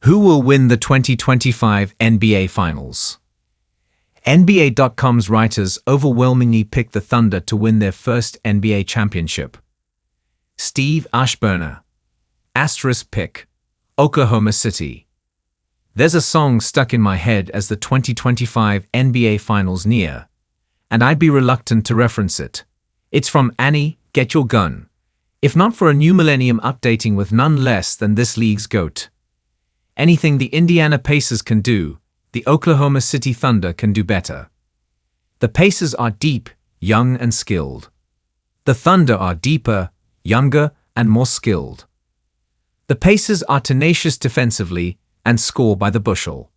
Who will win the 2025 NBA Finals? NBA.com's writers overwhelmingly picked the Thunder to win their first NBA championship. Steve Ashburner. Asterisk pick. Oklahoma City. There's a song stuck in my head as the 2025 NBA Finals near, and I'd be reluctant to reference it. It's from Annie, Get Your Gun, if not for a new millennium updating with none less than this league's GOAT. Anything the Indiana Pacers can do, the Oklahoma City Thunder can do better. The Pacers are deep, young and skilled. The Thunder are deeper, younger and more skilled. The Pacers are tenacious defensively and score by the bushel.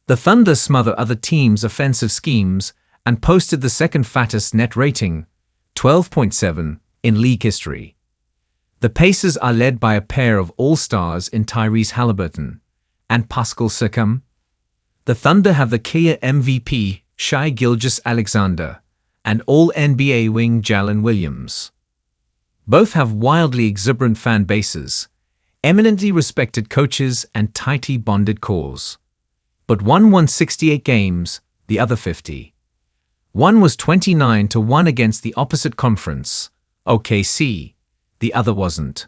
The Thunder smother other teams' offensive schemes and posted the second fattest net rating, 12.7, in league history. The Pacers are led by a pair of all-stars in Tyrese Haliburton and Pascal Siakam. The Thunder have the clear MVP, Shai Gilgeous-Alexander, and All-NBA wing Jalen Williams. Both have wildly exuberant fan bases, eminently respected coaches, and tightly bonded cores. But one won 68 games, the other 50. One was 29-1 against the opposite conference, OKC. The other wasn't.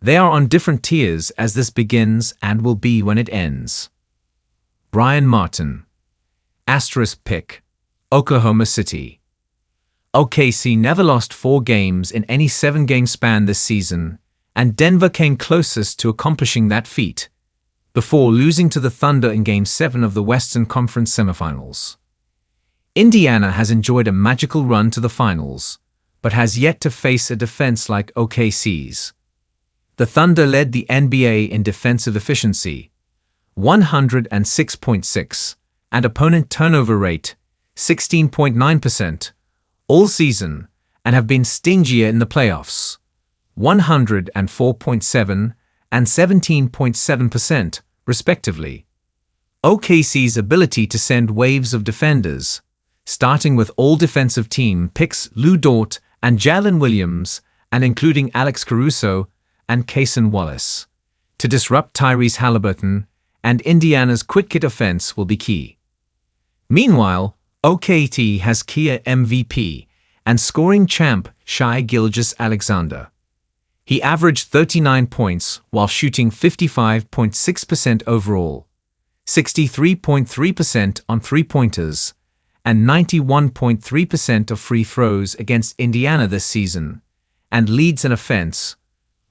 They are on different tiers as this begins and will be when it ends. Brian Martin. Asterisk pick. Oklahoma City. OKC never lost 4 games in any 7-game span this season, and Denver came closest to accomplishing that feat, before losing to the Thunder in Game 7 of the Western Conference semifinals. Indiana has enjoyed a magical run to the finals, but has yet to face a defense like OKC's. The Thunder led the NBA in defensive efficiency, 106.6, and opponent turnover rate, 16.9%, all season, and have been stingier in the playoffs, 104.7 and 17.7%, respectively. OKC's ability to send waves of defenders, starting with all-defensive team picks Lou Dort and Jalen Williams, and including Alex Caruso and Cason Wallace, to disrupt Tyrese Haliburton, and Indiana's quick-hit offense will be key. Meanwhile, OKC has clear MVP and scoring champ Shai Gilgeous-Alexander. He averaged 39 points while shooting 55.6% overall, 63.3% on three-pointers, and 91.3% of free throws against Indiana this season, and leads an offense,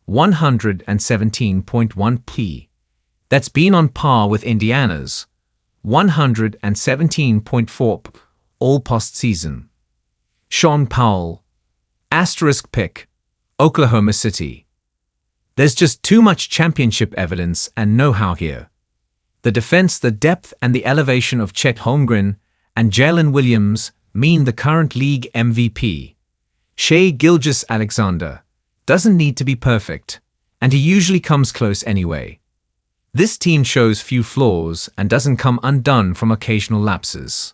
117.1 that's been on par with Indiana's, 117.4 all postseason. Sean Powell. Asterisk pick. Oklahoma City. There's just too much championship evidence and know-how here. The defense, the depth, and the elevation of Chet Holmgren and Jalen Williams mean the current league MVP, Shai Gilgeous-Alexander, doesn't need to be perfect, and he usually comes close anyway. This team shows few flaws and doesn't come undone from occasional lapses.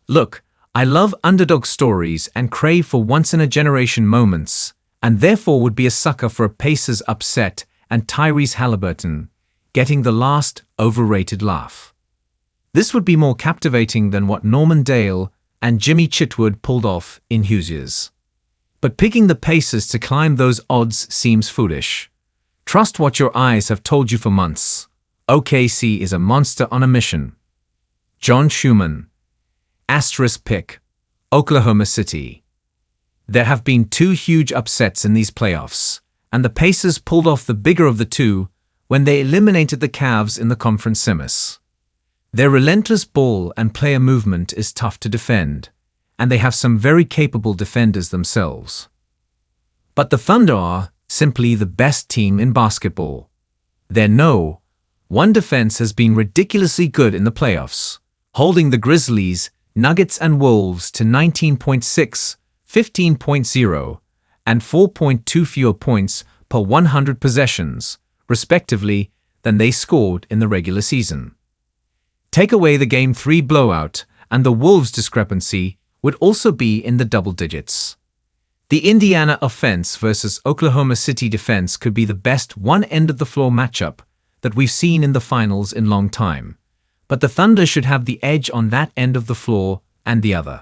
Look, I love underdog stories and crave for once-in-a-generation moments, and therefore would be a sucker for a Pacers upset and Tyrese Haliburton getting the last overrated laugh. This would be more captivating than what Norman Dale and Jimmy Chitwood pulled off in Hoosiers. But picking the Pacers to climb those odds seems foolish. Trust what your eyes have told you for months. OKC is a monster on a mission. John Schumann. Asterisk pick. Oklahoma City. There have been 2 huge upsets in these playoffs, and the Pacers pulled off the bigger of the two when they eliminated the Cavs in the conference semis. Their relentless ball and player movement is tough to defend, and they have some very capable defenders themselves. But the Thunder are simply the best team in basketball. Their one defense has been ridiculously good in the playoffs, holding the Grizzlies, Nuggets, and Wolves to 19.6, 15.0, and 4.2 fewer points per 100 possessions, respectively, than they scored in the regular season. Take away the Game 3 blowout, and the Wolves' discrepancy would also be in the double digits. The Indiana offense versus Oklahoma City defense could be the best one-end-of-the-floor matchup that we've seen in the finals in long time. But the Thunder should have the edge on that end of the floor and the other.